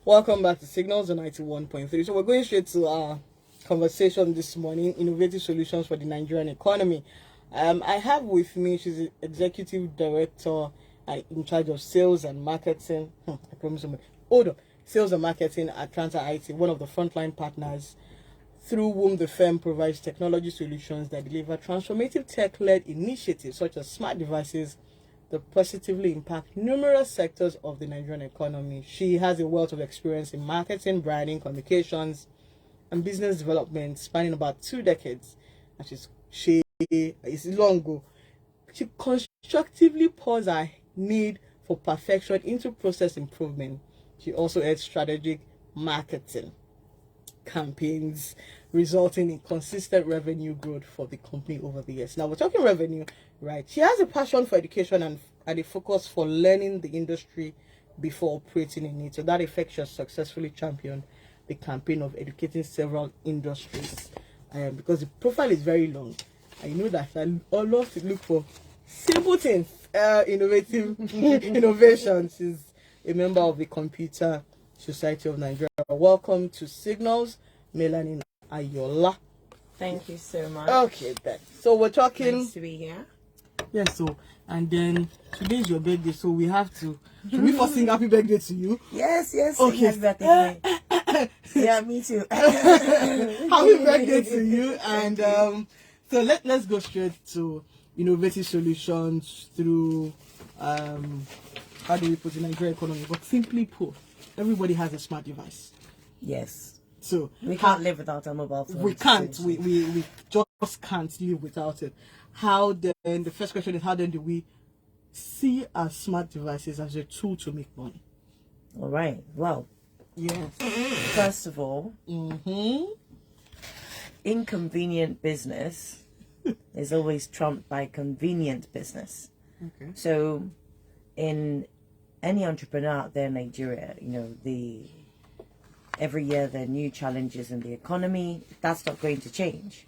Welcome back to Signals on 91.3. So we're going straight to our conversation this morning, innovative solutions for the Nigerian economy. I have with me, she's the executive director in charge of sales and marketing. I promise you, hold on. Sales and marketing at Tranta IT, one of the frontline partners through whom the firm provides technology solutions that deliver transformative tech-led initiatives such as smart devices that positively impact numerous sectors of the Nigerian economy. She has a wealth of experience in marketing, branding, communications, and business development spanning about 2 decades. And she is long ago. She constructively pours her need for perfection into process improvement. She also heads strategic marketing campaigns, resulting in consistent revenue growth for the company over the years. Now we're talking revenue, right? She has a passion for education and a focus for learning the industry before operating in it. So that effect, she has successfully championed the campaign of educating several industries, because the profile is very long. I know that I love to look for simple things, innovative innovations. She's a member of the Computer Society of Nigeria. Welcome to Signals, Melanie Ayola. Thank you so much. Okay, then. So we're talking. Nice to be here. Yes, so, and then today is your birthday, so we have to. Should we first sing happy birthday to you? Yes. Okay. Happy birthday to me. Yeah, me too. Happy birthday to you. And so let's go straight to innovative solutions through how do we put in Nigerian economy? But simply put, everybody has a smart device. Yes. So we can't live without a mobile phone. We can't. We just can't live without it. How then? The first question is, how then do we see our smart devices as a tool to make money? All right. Well, yes. First of all, inconvenient business is always trumped by convenient business. Okay. So, in any entrepreneur out there in Nigeria, every year there are new challenges in the economy. That's not going to change.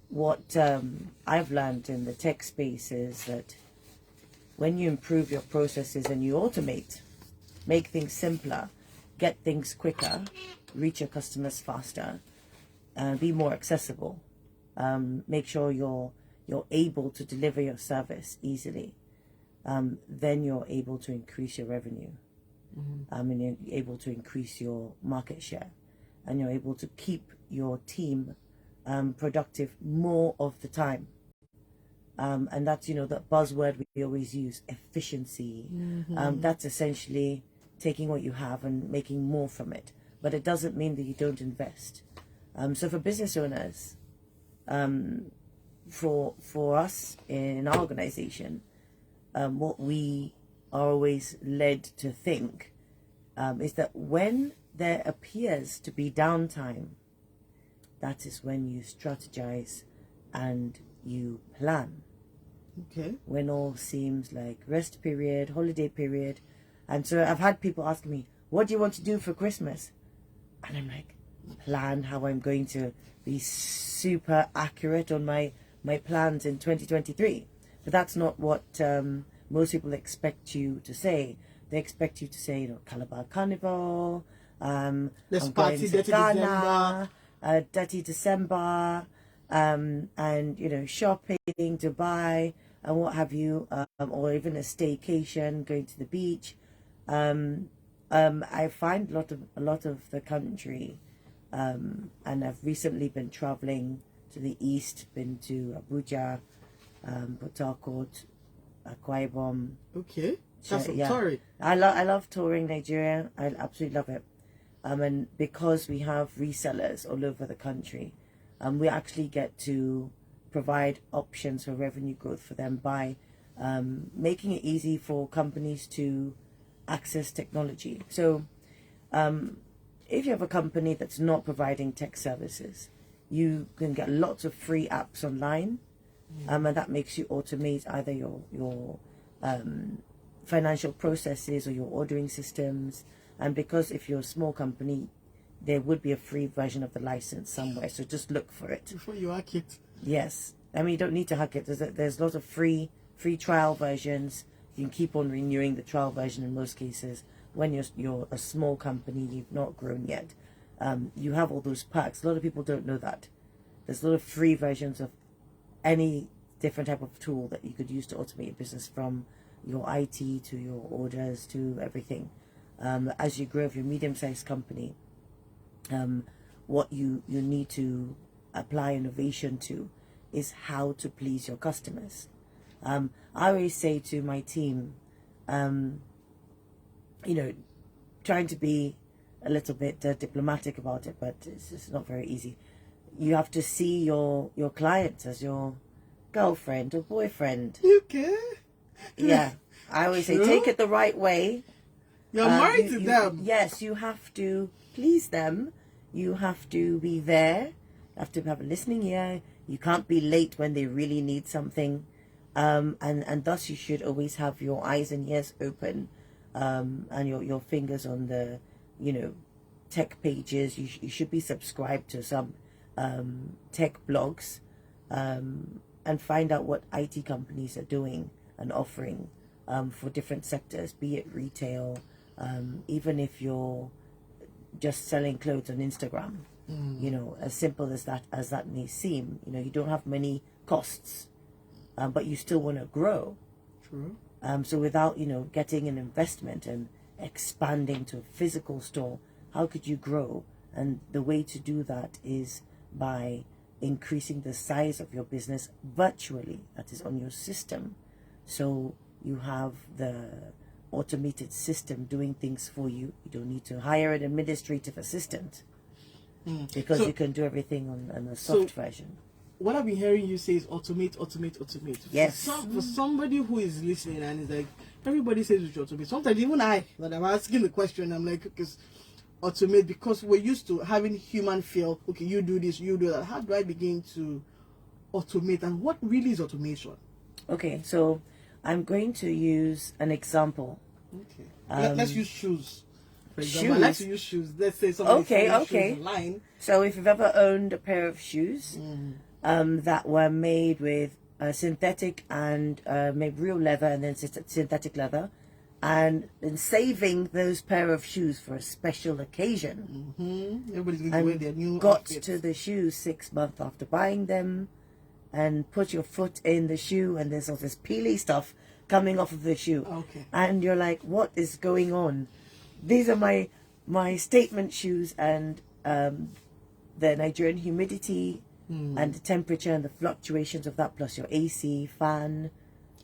What I've learned in the tech space is that when you improve your processes and you automate, make things simpler, get things quicker, reach your customers faster, be more accessible, make sure you're able to deliver your service easily, then you're able to increase your revenue. And you're able to increase your market share, and you're able to keep your team productive more of the time. And that's, the buzzword we always use, efficiency. That's essentially taking what you have and making more from it. But it doesn't mean that you don't invest. So for business owners, for us in our organization, what we are always led to think is that when there appears to be downtime, that is when you strategize and you plan. Okay. When all seems like rest period, holiday period. And so I've had people asking me, what do you want to do for Christmas? And I'm like, plan how I'm going to be super accurate on my plans in 2023. But that's not what most people expect you to say. They expect you to say, Calabar Carnival, let's I'm party, going to dirty Ghana, December. Dirty December, and shopping, Dubai, and what have you, or even a staycation, going to the beach. I find a lot of the country, and I've recently been traveling to the east, been to Abuja, Port Harcourt, Akwa Ibom. Okay. That's yeah. Sorry. I love touring Nigeria. I absolutely love it. And because we have resellers all over the country, we actually get to provide options for revenue growth for them by making it easy for companies to access technology. So if you have a company that's not providing tech services, you can get lots of free apps online, and that makes you automate either your financial processes or your ordering systems. And because if you're a small company, there would be a free version of the license somewhere, so just look for it before you hack it. Yes, I mean, you don't need to hack it. There's lots of free trial versions. You can keep on renewing the trial version in most cases, when you're a small company, you've not grown yet, you have all those perks. A lot of people don't know that. There's a lot of free versions of any different type of tool that you could use to automate your business, from your IT to your orders to everything. As you grow, if you're a medium-sized company, what you need to apply innovation to is how to please your customers. I always say to my team, trying to be a little bit diplomatic about it, but it's not very easy. You have to see your clients as your girlfriend or boyfriend. Okay. Yeah. I always say, take it the right way. You're married to them. Yes, you have to please them. You have to be there. You have to have a listening ear. You can't be late when they really need something. And thus you should always have your eyes and ears open, and your fingers on the, tech pages. You should be subscribed to some tech blogs, and find out what IT companies are doing and offering for different sectors, be it retail, even if you're just selling clothes on Instagram. As simple as that may seem, you don't have many costs, but you still want to grow. True. So without, getting an investment and expanding to a physical store, how could you grow? And the way to do that is by increasing the size of your business virtually, that is on your system. So you have the automated system doing things for you. You don't need to hire an administrative assistant, because you can do everything on a soft version. What I've been hearing you say is automate. Yes. For somebody who is listening and is like, everybody says we should automate. Sometimes even I, that I'm asking the question, I'm like, because automate, because we're used to having human feel. Okay, you do this, you do that. How do I begin to automate, and what really is automation? Okay, so I'm going to use an example. Okay. Let's use shoes. For example, I like to use shoes. Let's say somebody selling shoes online. So if you've ever owned a pair of shoes that were made with synthetic and made real leather and then synthetic leather, and then saving those pair of shoes for a special occasion, everybody's going to wear their new got outfits. to the shoes 6 months after buying them, and put your foot in the shoe, and there's all this peely stuff coming off of the shoe. Okay. And you're like, what is going on? These are my statement shoes, and the Nigerian humidity and the temperature and the fluctuations of that, plus your AC, fan,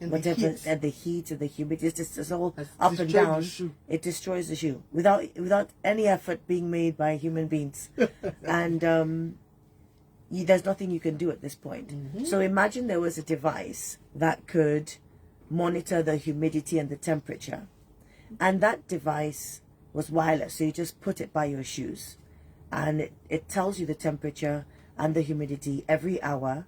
And whatever, and the heat and the humidity, it's all Has up and destroyed down. the shoe. It destroys the shoe without any effort being made by human beings. And there's nothing you can do at this point. So imagine there was a device that could monitor the humidity and the temperature, and that device was wireless, so you just put it by your shoes, and it tells you the temperature and the humidity every hour.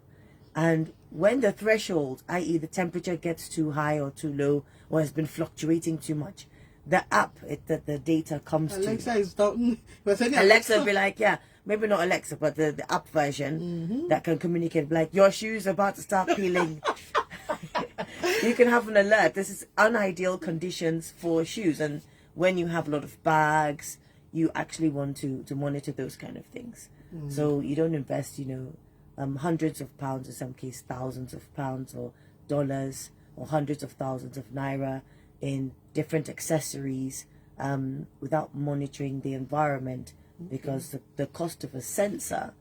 And when the threshold, i.e. the temperature, gets too high or too low, or has been fluctuating too much, the app that the data comes Alexa to, is talking. Alexa will be like, yeah, maybe not Alexa, but the app version that can communicate, like, your shoes are about to start peeling. You can have an alert. This is unideal conditions for shoes, and when you have a lot of bags, you actually want to monitor those kind of things. So you don't invest, hundreds of pounds, in some case thousands of pounds or dollars, or hundreds of thousands of naira in different accessories without monitoring the environment, because the cost of a sensor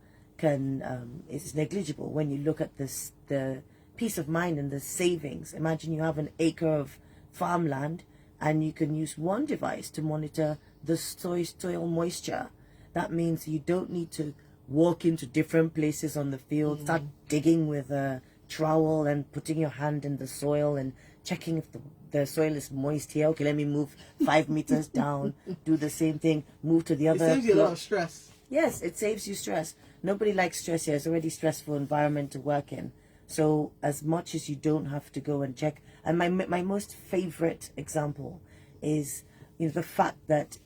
is negligible when you look at the peace of mind and the savings. Imagine you have an acre of farmland and you can use one device to monitor the soil moisture. That means you don't need to walk into different places on the field, start digging with a trowel and putting your hand in the soil and checking if the soil is moist here. Okay, let me move 5 meters down, do the same thing, move to the other. It saves you a lot of stress. Yes, it saves you stress. Nobody likes stress here. It's already a stressful environment to work in. So as much as you don't have to go and check. And my most favorite example is the fact that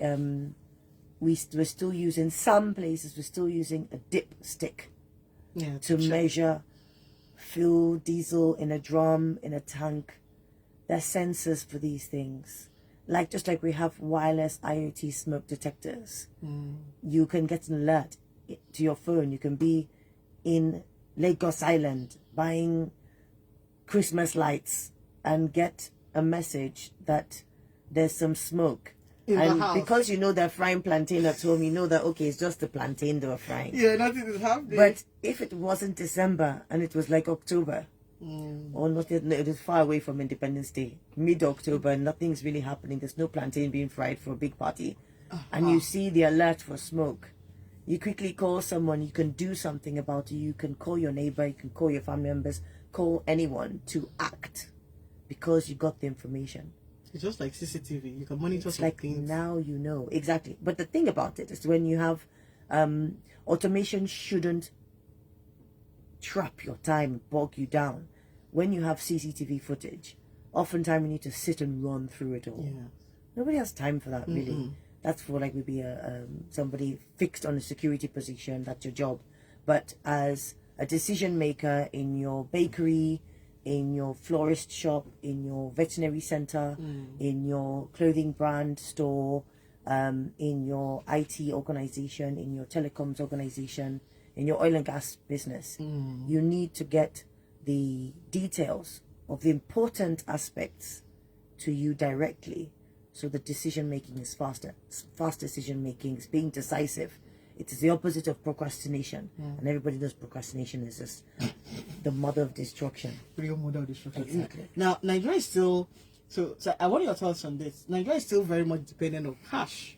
we're still using, some places we're still using a dipstick to measure fuel, diesel in a drum, in a tank. There are sensors for these things. like just like we have wireless IoT smoke detectors, you can get an alert to your phone. You can be in Lagos Island buying Christmas lights and get a message that there's some smoke. In and the house. Because you know they're frying plantain at home, you know that, okay, it's just the plantain they were frying. Yeah, nothing is happening. But if it wasn't December and it was like October, or not, it is far away from Independence Day, mid-October, and nothing's really happening, there's no plantain being fried for a big party, and you see the alert for smoke, you quickly call someone. You can do something about it. You can call your neighbor, you can call your family members, call anyone to act, because you got the information. It's just like CCTV. You can monitor It's like things. now you know. Exactly. But the thing about it is, when you have automation shouldn't trap your time, bog you down. When you have CCTV footage, oftentimes you need to sit and run through it all. Yeah. Nobody has time for that, really. That's for like maybe somebody fixed on a security position. That's your job. But as a decision maker in your bakery, in your florist shop, in your veterinary center, in your clothing brand store, in your IT organization, in your telecoms organization, in your oil and gas business, you need to get the details of the important aspects to you directly, so the decision making is faster. Fast decision making is being decisive. It is the opposite of procrastination, and everybody knows procrastination is just the mother of destruction. Real mother of destruction. Exactly. Now, Nigeria is still so. I want your thoughts on this. Nigeria is still very much dependent on cash,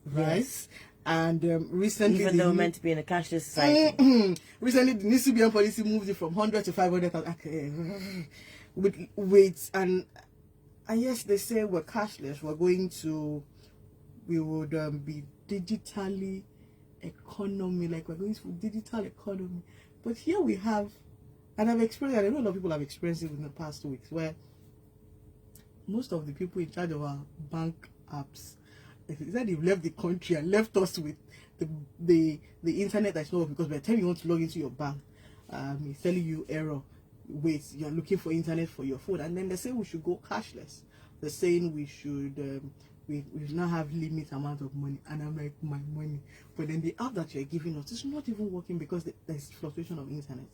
right? Yes. And recently, Even though we're meant to be in a cashless society. recently the new CBN policy moved it from 100 to 500,000. With and yes, they say we're cashless. We would be digitally economy, like we're going through digital economy. But here we have, and I've experienced, and I know a lot of people have experienced it in the past 2 weeks, where most of the people in charge of our bank apps, it's that they've left the country and left us with the internet that's not, because by the time you want to log into your bank, it's telling you error. Wait, you're looking for internet for your phone, and then they say we should go cashless. They're saying we should we now have limit amount of money, and I'm like, my money. But then the app that you're giving us is not even working because there's fluctuation of internet.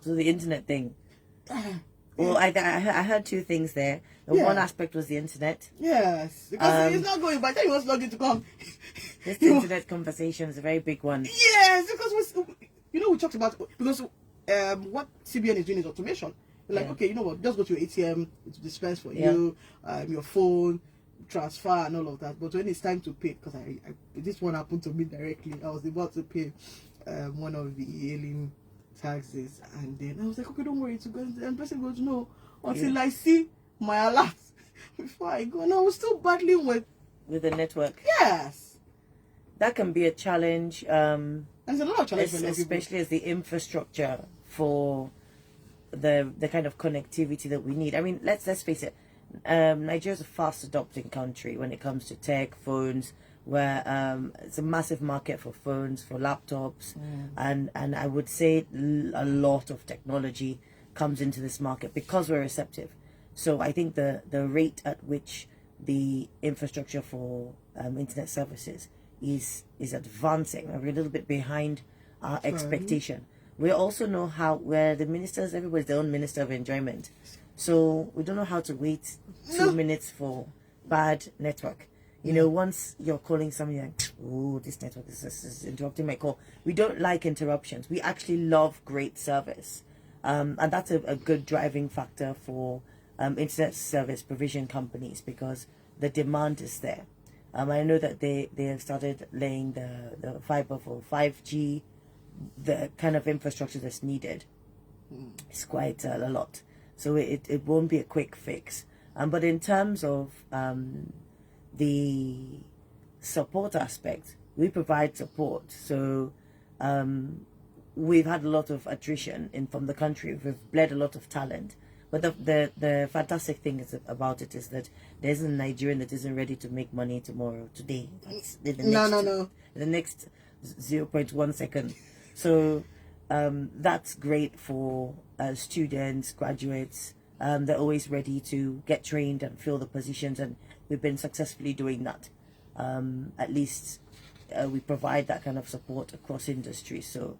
So the internet thing. Well, I heard two things there. The one aspect was the internet. Yes, because it's not going. By the time you want to log in to come, this internet conversation is a very big one. Yes, because we talked about, because what CBN is doing is automation. They're like, okay, you know what? Just go to your ATM, it's dispensed for you, your phone, transfer and all of that. But when it's time to pay, because this one happened to me directly, I was about to pay one of the e-hailing taxes, and then I was like, okay, don't worry, it's good. And the person goes, no, until I see my alert before I go. And I was still battling with the network. Yes, that can be a challenge. There's a lot of challenges, especially as the infrastructure for the kind of connectivity that we need. I mean, let's face it. Nigeria's a fast adopting country when it comes to tech, phones, where it's a massive market for phones, for laptops, and I would say a lot of technology comes into this market because we're receptive. So I think the rate at which the infrastructure for internet services is advancing, we're a little bit behind our expectation. We also know how, where the ministers, everybody's their own minister of enjoyment. So we don't know how to wait 2 minutes for bad network. You know, once you're calling somebody, like, oh, this network is interrupting my call. We don't like interruptions. We actually love great service. And that's a good driving factor for internet service provision companies, because the demand is there. I know that they have started laying the fiber for 5G, the kind of infrastructure that's needed. It's quite a lot. So it won't be a quick fix. But in terms of the support aspect, we provide support. So we've had a lot of attrition from the country. We've bled a lot of talent. But the fantastic thing about it is that there isn't a Nigerian that isn't ready to make money today. The next 0.1 second. So that's great for students, graduates. They're always ready to get trained and fill the positions, and we've been successfully doing that. At least we provide that kind of support across industry. So,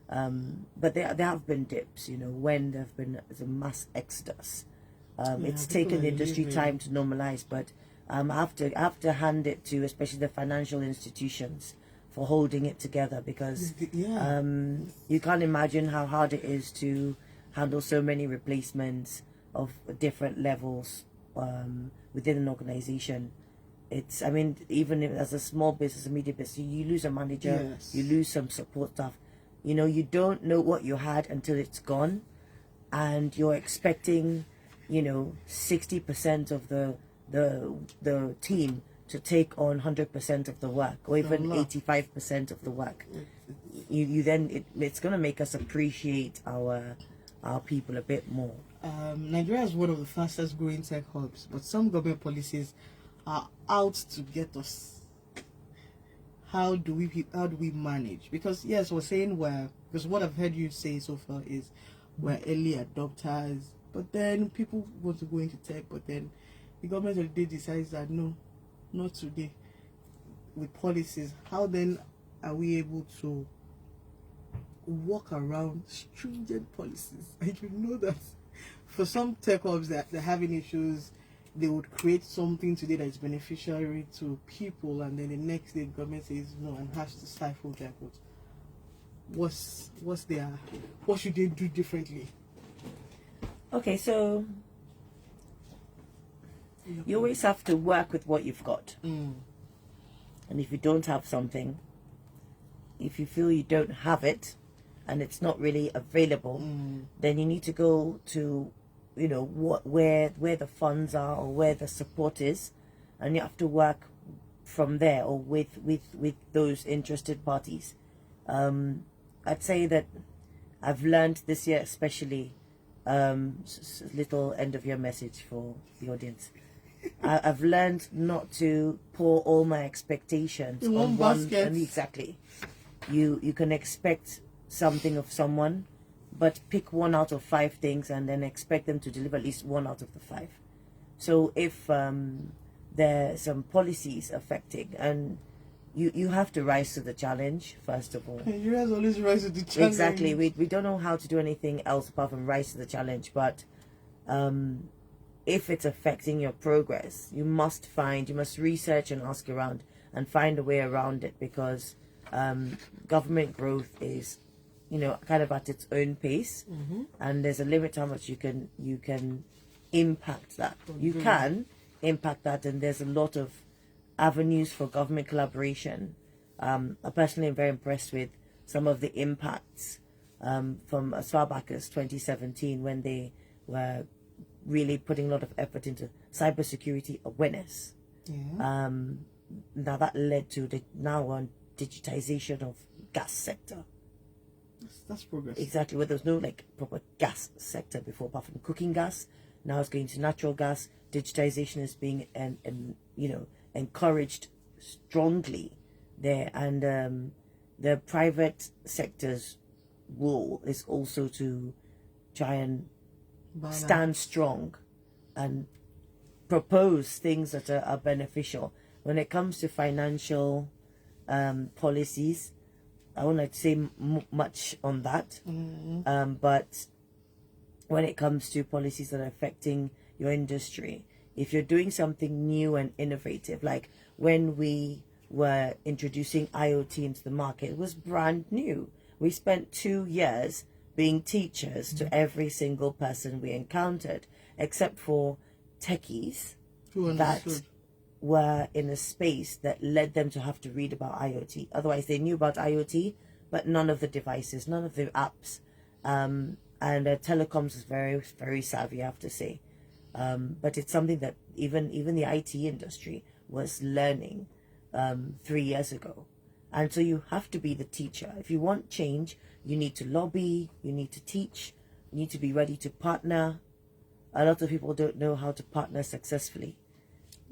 but there have been dips, when there have been a mass exodus. It's taken the industry time to normalize, but I have to hand it to especially the financial institutions for holding it together, because you can't imagine how hard it is to handle so many replacements of different levels within an organization. Even as a small business, a medium business, you lose a manager, you lose some support staff. You don't know what you had until it's gone, and you're expecting 60% of the team to take on 100% of the work, or even 85% of the work. It's going to make us appreciate our people a bit more. Nigeria is one of the fastest growing tech hubs, but some government policies are out to get us. How do we manage? Because yes, we're saying because what I've heard you say so far is we're early adopters, but then people want to go into tech, but then the government of the day decides that no, not today, with policies. How then are we able to walk around stringent policies? And you know that for some tech hubs that they're having issues, they would create something today that is beneficiary to people, and then the next day the government says no and has to stifle their growth. What should they do differently? Okay, so you always have to work with what you've got. And if you don't have something, if you feel you don't have it and it's not really available, then you need to go to where the funds are or where the support is, and you have to work from there or with those interested parties. I'd say that I've learned this year especially, little end of year message for the audience. I've learned not to pour all my expectations in on one basket. Exactly. You can expect something of someone, but pick 1 out of 5 things and then expect them to deliver at least 1 out of the 5. So if there are some policies affecting, and you have to rise to the challenge, first of all. Nigerians always rise to the challenge. Exactly. We don't know how to do anything else apart from rise to the challenge, but if it's affecting your progress, you must research and ask around and find a way around it, because government growth is kind of at its own pace, and there's a limit to how much you can impact that. You can impact that, and there's a lot of avenues for government collaboration. I personally am very impressed with some of the impacts from as far back as 2017, when they were really putting a lot of effort into cybersecurity awareness. Now that led to the now on digitization of gas sector. That's progress. Exactly, where there was no proper gas sector before, apart from cooking gas. Now it's going to natural gas. Digitization is being encouraged strongly there, and the private sector's role is also to try and stand strong and propose things that are beneficial. When it comes to financial policies, I won't like to say much on that, but when it comes to policies that are affecting your industry, if you're doing something new and innovative, like when we were introducing IoT into the market, it was brand new. We spent 2 years being teachers to every single person we encountered, except for techies that were in a space that led them to have to read about IoT. Otherwise, they knew about IoT, but none of the devices, none of the apps. And telecoms is very, very savvy, I have to say. But it's something that even the IT industry was learning 3 years ago. And so you have to be the teacher. If you want change, you need to lobby, you need to teach, you need to be ready to partner. A lot of people don't know how to partner successfully.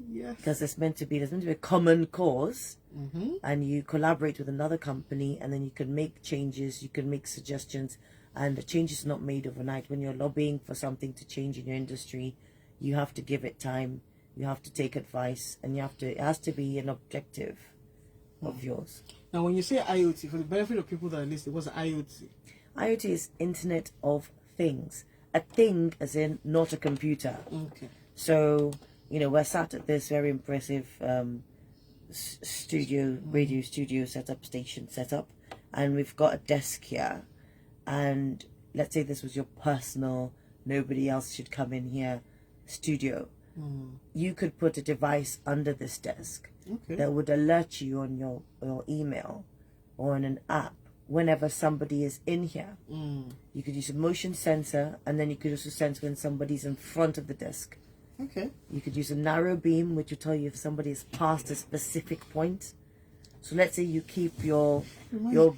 Yes. Because there's meant to be a common cause, and you collaborate with another company, and then you can make changes, you can make suggestions, and the change is not made overnight. When you're lobbying for something to change in your industry, you have to give it time. You have to take advice, and it has to be an objective of yours. Now, when you say IoT, for the benefit of people that are listening, what's IoT? IoT is Internet of Things. A thing as in not a computer. Okay. So, we're sat at this very impressive radio studio station setup, and we've got a desk here. And let's say this was your personal, nobody else should come in here studio. You could put a device under this desk that would alert you on your email or on an app whenever somebody is in here. You could use a motion sensor, and then you could also sense when somebody's in front of the desk. Okay. You could use a narrow beam, which will tell you if somebody is past a specific point. So let's say you keep your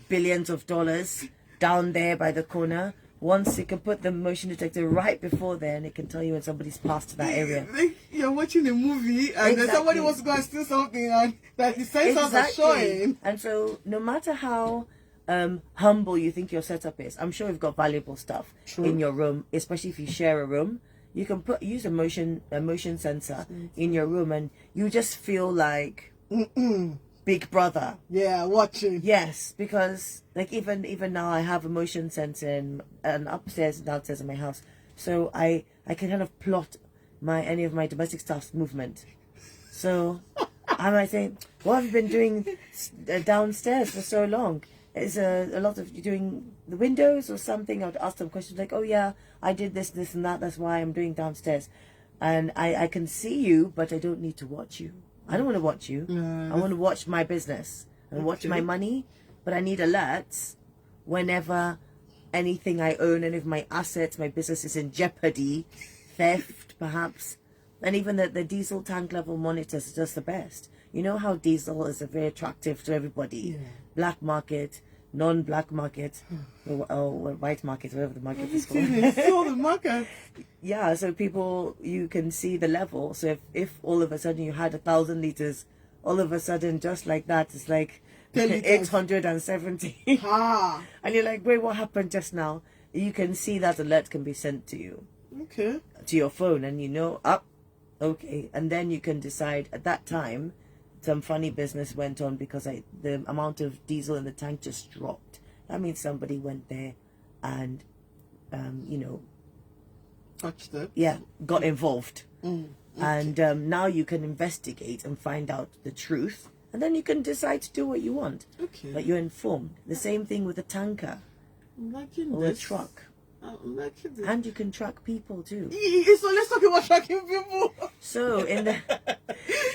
billions of dollars down there by the corner. Once you can put the motion detector right before there, and it can tell you when somebody's passed that area. Like you're watching a movie, and then somebody wants to go and steal something, and that the sensors are showing. And so, no matter how humble you think your setup is, I'm sure you've got valuable stuff in your room, especially if you share a room. You can use a motion sensor in your room, and you just feel like Big Brother. Yeah, watching. Yes, because like even now I have a motion sensor and upstairs and downstairs in my house, so I can kind of plot any of my domestic staff's movement. So I might say, what have you been doing downstairs for so long? Is a lot of you doing the windows or something? I would ask them questions like, oh yeah, I did this and that, that's why I'm doing downstairs. And I can see you, but I don't need to watch you. I don't want to watch you. I want to watch my business and watch my money, but I need alerts whenever anything I own, and if my assets, my business is in jeopardy, theft perhaps. And even the diesel tank level monitors are just the best. You know how diesel is very attractive to everybody. Black market, non-black market, or white market, whatever the market is called. So the market. Yeah, so you can see the level. So if all of a sudden you had 1,000 liters, all of a sudden just like that, it's like 870. And you're like, wait, what happened just now? You can see that alert can be sent to you. Okay. To your phone, and okay. And then you can decide at that time, some funny business went on because the amount of diesel in the tank just dropped. That means somebody went there and, touched it. Yeah, got involved. And now you can investigate and find out the truth, and then you can decide to do what you want. Okay. But you're informed. The same thing with a tanker or a truck. And you can track people too. So let's talk about tracking people. So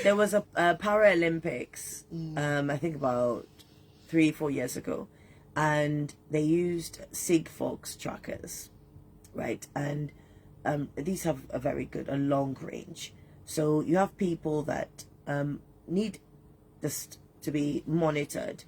there was a Paralympics, I think about 3-4 years ago, and they used Sigfox trackers, right? And these have a long range. So you have people that need this to be monitored,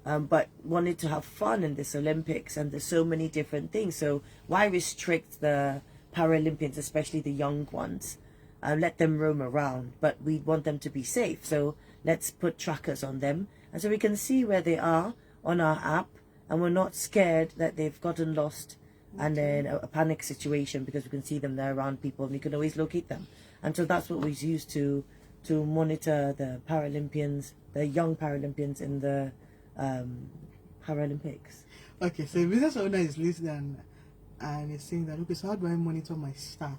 but wanted to have fun in this Olympics, and there's so many different things. So why restrict the Paralympians, especially the young ones? Let them roam around, but we want them to be safe. So let's put trackers on them, and so we can see where they are on our app, and we're not scared that they've gotten lost and then a panic situation, because we can see them there around people and we can always locate them. And so that's what we use to monitor the Paralympians, the young Paralympians in the Paralympics. Okay, so a business owner is listening and is saying that, okay, so how do I monitor my staff?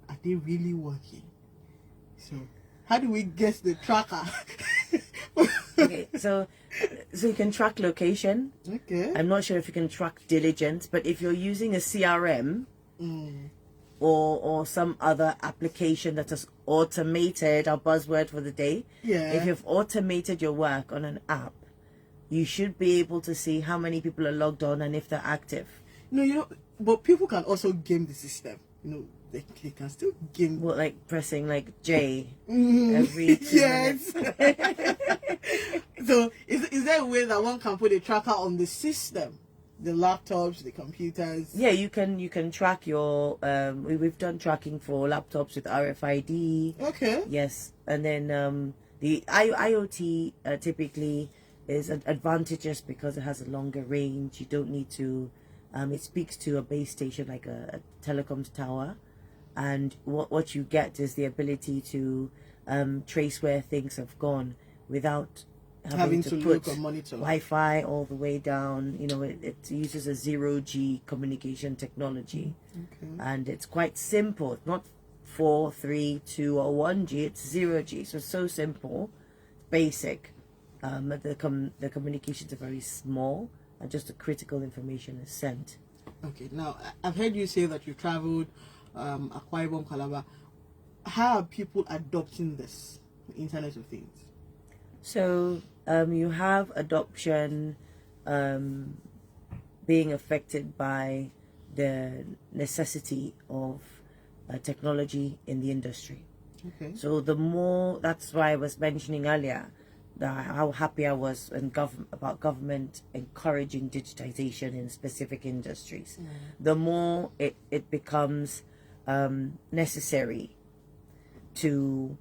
Are they really working? So how do we get the tracker? Okay, so you can track location. Okay. I'm not sure if you can track diligence, but if you're using a CRM or some other application that is automated, our buzzword for the day. Yeah. If you've automated your work on an app, you should be able to see how many people are logged on and if they're active. No, but people can also game the system. They can still game. What, like pressing like J every 2 minutes? So is there a way that one can put a tracker on the system? The laptops, the computers? Yeah, you can track your we've done tracking for laptops with RFID. Okay. Yes. And then the IoT typically is advantageous because it has a longer range. You don't need to it speaks to a base station like a telecoms tower. and what you get is the ability to trace where things have gone without having to look put or monitor Wi-Fi all the way down. You know, it uses a 0G communication technology, and it's quite simple. It's not 4, 3, 2, or 1G. It's 0G. So it's so simple, basic. The communications are very small, and just the critical information is sent. Okay. Now, I've heard you say that you traveled Akwa Ibom, Calabar. How are people adopting this, the Internet of Things? So you have adoption being affected by the necessity of technology in the industry. Okay. So the more, that's why I was mentioning earlier how happy I was about government encouraging digitization in specific industries. The more it becomes necessary to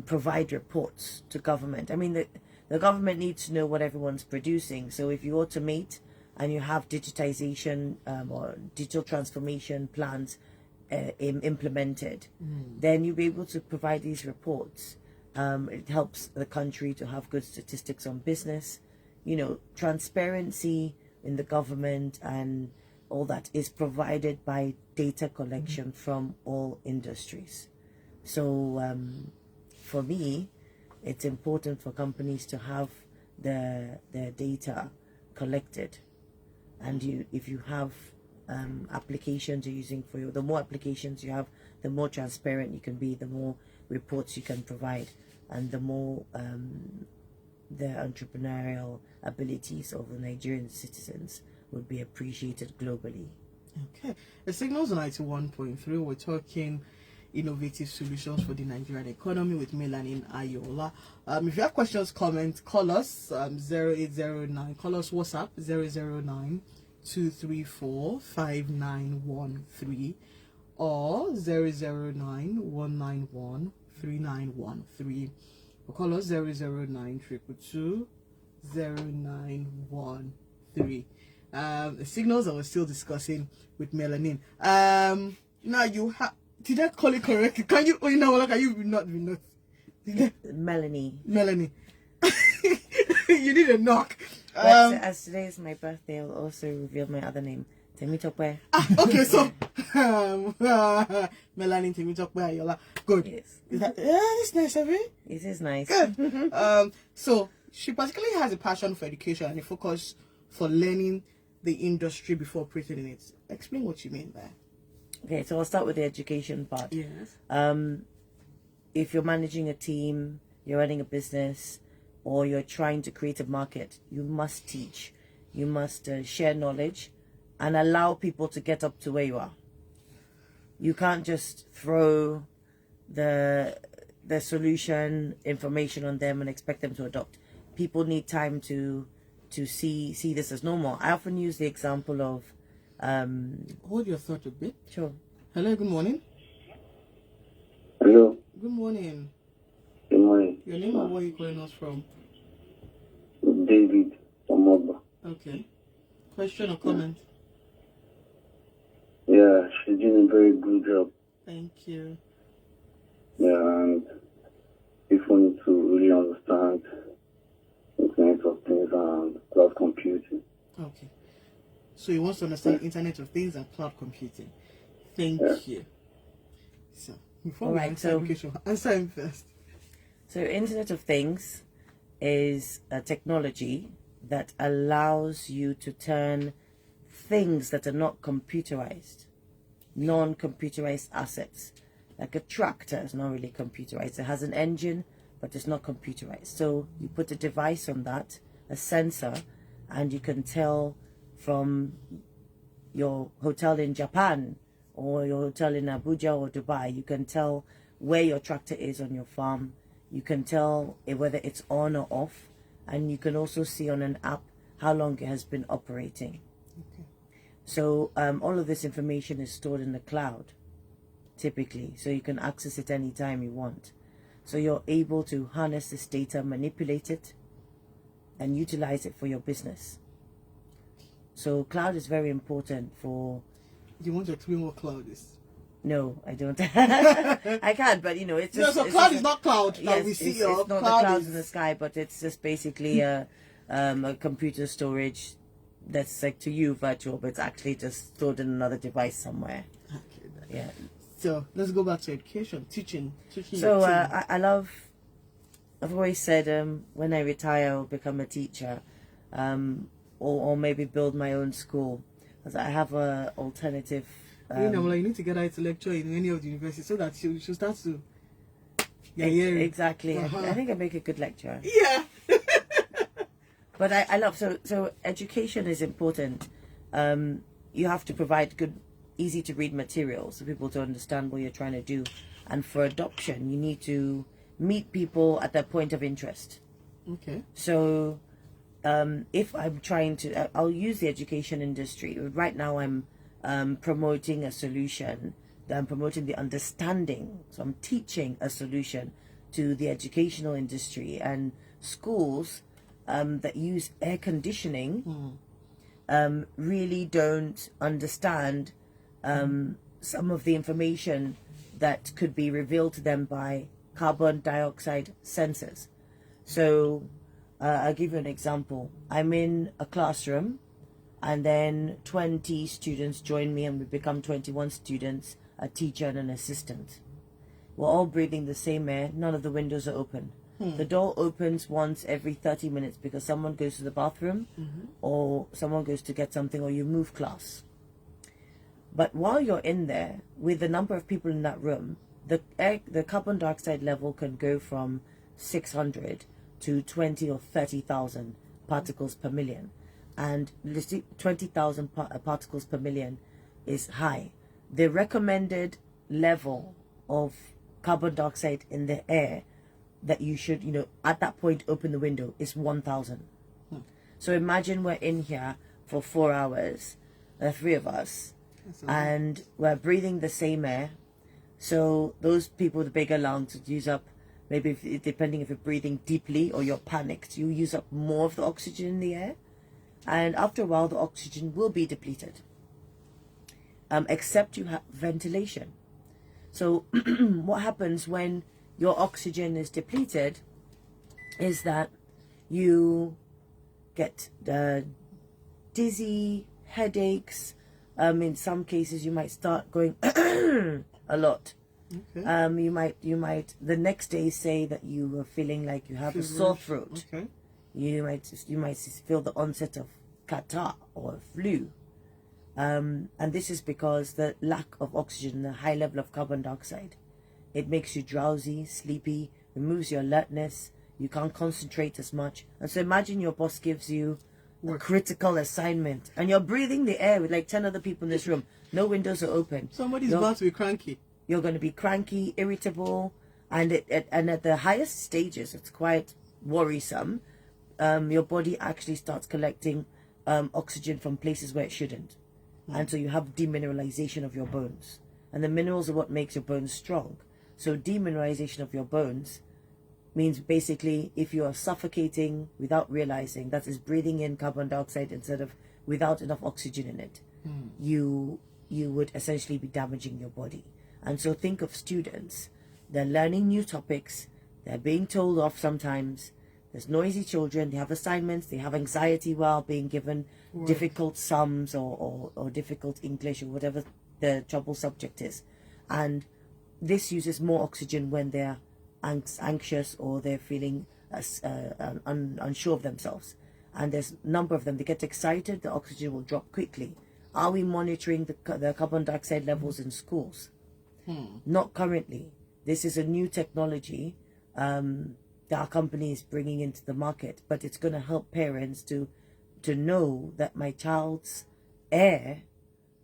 provide reports to government. I mean, the government needs to know what everyone's producing. So if you automate and you have digitization or digital transformation plans implemented, then you'll be able to provide these reports. It helps the country to have good statistics on business. You know, transparency in the government and all that is provided by data collection from all industries. So for me, it's important for companies to have their data collected, and if you have applications you're using for the more applications you have, the more transparent you can be, the more reports you can provide, and the more the entrepreneurial abilities of the Nigerian citizens would be appreciated globally. Okay. The Signals 91.3, we're talking innovative solutions for the Nigerian economy with Melanin Ayola. If you have questions, comments, call us 0809. Call us WhatsApp 009 234 5913 or 009 191 3913. Or call us 009 222 0913. The signals I was still discussing with Melanin. Now you have. Did I call it correctly? Can you? Oh, you know, like, you not be not. Melanie. You need a knock. As today is my birthday, I'll also reveal my other name, Temitope. Okay, so Melanie Temitope Ayola. Good. Yes. Is that? Yeah, it's nice of it. It is nice. Good. So she particularly has a passion for education and a focus for learning the industry before operating in it. Explain what you mean there. Okay, so I'll start with the education part. Yes. If you're managing a team, you're running a business, or you're trying to create a market, you must teach. You must share knowledge and allow people to get up to where you are. You can't just throw the solution information on them and expect them to adopt. People need time to see this as normal. I often use the example of hold your thought a bit. Sure. Hello, good morning. Hello. Good morning. Good morning. Your name and where are you calling us from? David Omoba. Okay. Question or comment? Yeah, she's doing a very good job. Thank you. Yeah, and people need to really understand Internet of Things and cloud computing. Okay. So you want to understand Internet of Things and cloud computing. Thank you. So before we answer education, answer him first. So Internet of Things is a technology that allows you to turn things that are not computerized, non-computerized assets. Like a tractor is not really computerized. It has an engine, but it's not computerized. So you put a device on that, a sensor, and you can tell from your hotel in Japan or your hotel in Abuja or Dubai, you can tell where your tractor is on your farm. You can tell whether it's on or off, and you can also see on an app how long it has been operating. Okay. So all of this information is stored in the cloud, typically, so you can access it anytime you want. So you're able to harness this data, manipulate it, and utilize it for your business. So cloud is very important for... You want to explain what cloud is? No, I don't. I can't, but it's No, just. so it's cloud just is not cloud. yes, We see it's your not the cloud clouds is... in the sky, but it's just basically a computer storage that's like to you virtual, but it's actually just stored in another device somewhere. Okay, then. Yeah. So let's go back to education, teaching. So your team. I've always said when I retire I'll become a teacher, or maybe build my own school, because I have a alternative. You need to get her to lecture in any of the universities so that she'll start to. Yeah, exactly. Uh-huh. I think I make a good lecturer. Yeah. But I love so education is important. You have to provide good, easy to read materials for people to understand what you're trying to do, and for adoption, you need to meet people at their point of interest. Okay. So, if I'm trying to, I'll use the education industry. Right now, I'm promoting a solution. I'm promoting the understanding. So I'm teaching a solution to the educational industry and schools that use air conditioning. Really don't understand some of the information that could be revealed to them by carbon dioxide sensors. So I'll give you an example. I'm in a classroom, and then 20 students join me, and we become 21 students, a teacher and an assistant. We're all breathing the same air. None of the windows are open. The door opens once every 30 minutes because someone goes to the bathroom, or someone goes to get something, or you move class. But while you're in there, with the number of people in that room, the carbon dioxide level can go from 600 to 20 or 30,000 particles per million. And 20,000 particles per million is high. The recommended level of carbon dioxide in the air that you should, at that point open the window is 1,000. So imagine we're in here for 4 hours, the three of us, and we're breathing the same air. So those people with the bigger lungs would use up, maybe depending if you're breathing deeply or you're panicked, you use up more of the oxygen in the air. And after a while, the oxygen will be depleted, except you have ventilation. So what happens when your oxygen is depleted is that you get dizzy, headaches. In some cases, you might start going a lot. Okay. You might the next day say that you are feeling like you have a sore throat. Okay. You might feel the onset of catarrh or flu. And this is because the lack of oxygen, the high level of carbon dioxide, it makes you drowsy, sleepy, removes your alertness, you can't concentrate as much. And so imagine your boss gives you a critical assignment, and you're breathing the air with like 10 other people in this room. No windows are open. Somebody's about to be cranky. You're going to be cranky, irritable, and at the highest stages, it's quite worrisome. Your body actually starts collecting oxygen from places where it shouldn't. And so you have demineralization of your bones. And the minerals are what makes your bones strong. So demineralization of your bones means basically if you are suffocating without realizing, that is breathing in carbon dioxide without enough oxygen in it, you would essentially be damaging your body. And so think of students. They're learning new topics. They're being told off sometimes. There's noisy children. They have assignments. They have anxiety while being given difficult sums or difficult English or whatever the trouble subject is. And this uses more oxygen when they're anxious or they're feeling unsure of themselves. And there's a number of them. They get excited. The oxygen will drop quickly. Are we monitoring the carbon dioxide levels in schools? Not currently. This is a new technology that our company is bringing into the market, but it's going to help parents to know that my child's air,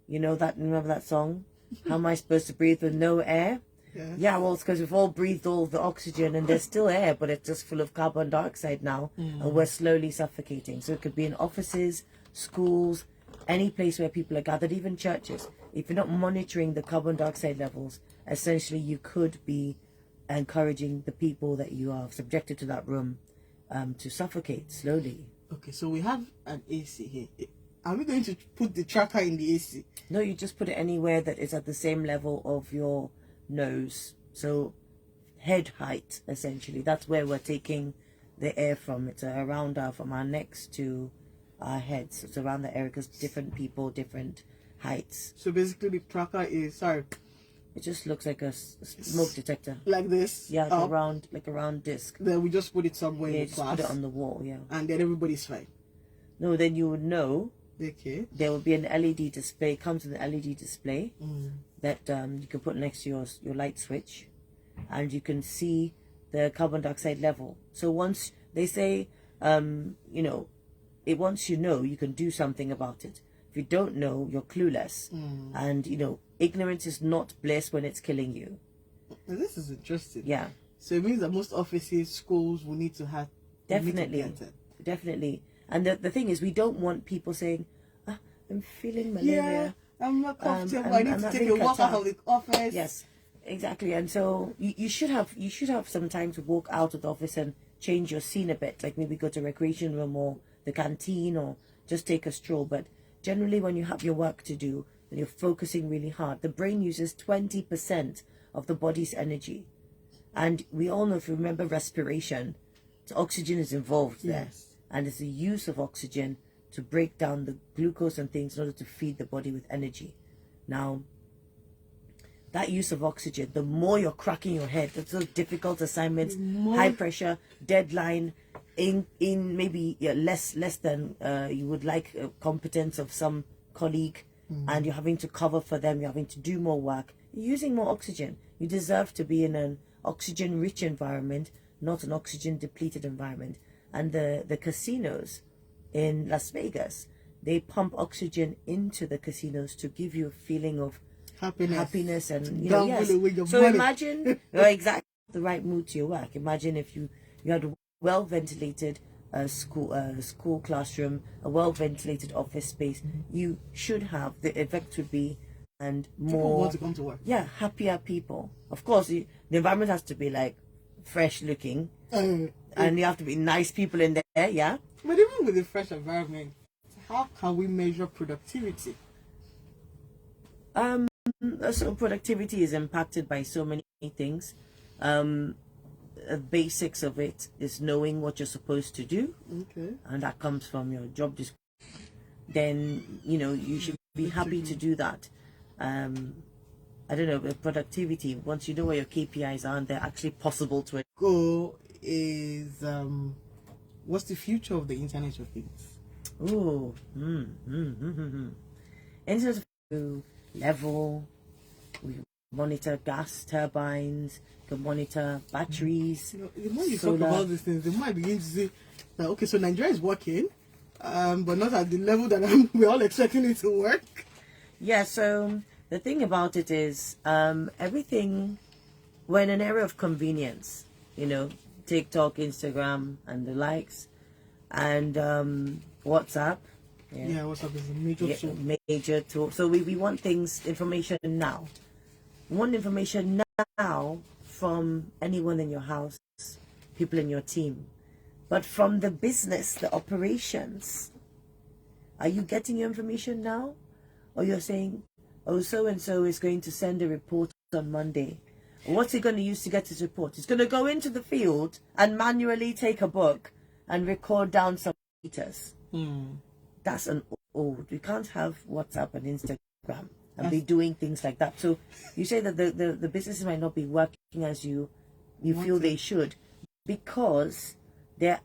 remember that song? How am I supposed to breathe with no air? Yeah, well, it's because we've all breathed all the oxygen and there's still air, but it's just full of carbon dioxide now, and we're slowly suffocating. So it could be in offices, schools, any place where people are gathered, even churches. If you're not monitoring the carbon dioxide levels, essentially you could be encouraging the people that you are subjected to that room to suffocate slowly. Okay, so we have an AC here. are we going to put the tracker in the AC? No, you just put it anywhere that is at the same level of your nose. So head height, essentially. That's where we're taking the air from. It's around from our necks to our heads. It's around the area because different people, different heights. So basically the tracker is, it just looks like a smoke detector. Like this? Yeah, like a round disc. Then we just put it somewhere in the just class. put it on the wall, yeah. And then everybody's fine. No, then you would know. Okay. There will be an LED display. It comes with an LED display that you can put next to your light switch. And you can see the carbon dioxide level. So once they say, once you know, you can do something about it. If you don't know, you're clueless. And, ignorance is not bliss when it's killing you. This is interesting. Yeah. So it means that most offices, schools will need to have... Definitely. And the thing is, we don't want people saying, I'm feeling malaria. Yeah, I'm not comfortable. I need to take a walk out of the office. Yes, exactly. And so you should have some time to walk out of the office and change your scene a bit, like maybe go to recreation room or the canteen or just take a stroll. But generally, when you have your work to do and you're focusing really hard, the brain uses 20% of the body's energy. And we all know, if you remember respiration, oxygen is involved there. Yes. And it's the use of oxygen to break down the glucose and things in order to feed the body with energy. Now, that use of oxygen, the more you're cracking your head, that's those difficult assignments, high pressure, deadline, in maybe less than you would like competence of some colleague, and you're having to cover for them, you're having to do more work, you're using more oxygen. You deserve to be in an oxygen rich environment, not an oxygen depleted environment. And the casinos in Las Vegas, they pump oxygen into the casinos to give you a feeling of happiness and yes. So imagine exactly the right mood to your work. Imagine if you had a well ventilated school classroom, a well ventilated office space. You should have, the effect would be, and more people want to come to work. Yeah, happier people. Of course, the environment has to be like fresh looking, and you have to be nice people in there. Yeah. But even with the fresh environment, how can we measure productivity? So productivity is impacted by so many things. The basics of it is knowing what you're supposed to do, and that comes from your job description. Then you should be happy to do that. I don't know, with productivity, once you know where your KPIs are and they're actually possible to go, is what's the future of the Internet of Things? Internet of Things level, we monitor gas turbines, we can monitor batteries. The more you talk about these things, the more I begin to say that okay, so Nigeria is working, but not at the level that we're all expecting it to work. Yeah, so the thing about it is, everything, we're in an era of convenience, TikTok, Instagram, and the likes, and WhatsApp. Yeah, WhatsApp is a major tool. Major tool. So we want information now. We want information now from anyone in your house, people in your team. But from the business, the operations, are you getting your information now? Or you're saying, oh, so-and-so is going to send a report on Monday. What's he going to use to get his report? He's going to go into the field and manually take a book and record down some meters. That's an old. We can't have WhatsApp and Instagram and be doing things like that. So you say that the businesses might not be working as you feel they should, because the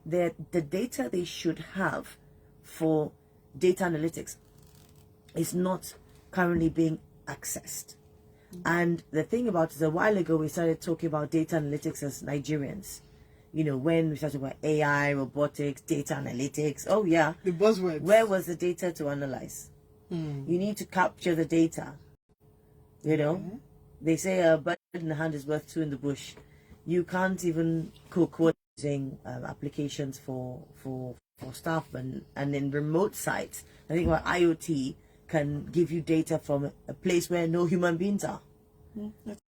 data they should have for data analytics is not currently being accessed. And the thing about it is, a while ago we started talking about data analytics as Nigerians. When we started about AI, robotics, data analytics. Oh yeah, the buzzwords. Where was the data to analyze? You need to capture the data. They say a bird in the hand is worth two in the bush. You can't even cook using applications for stuff and in remote sites. I think about IoT can give you data from a place where no human beings are.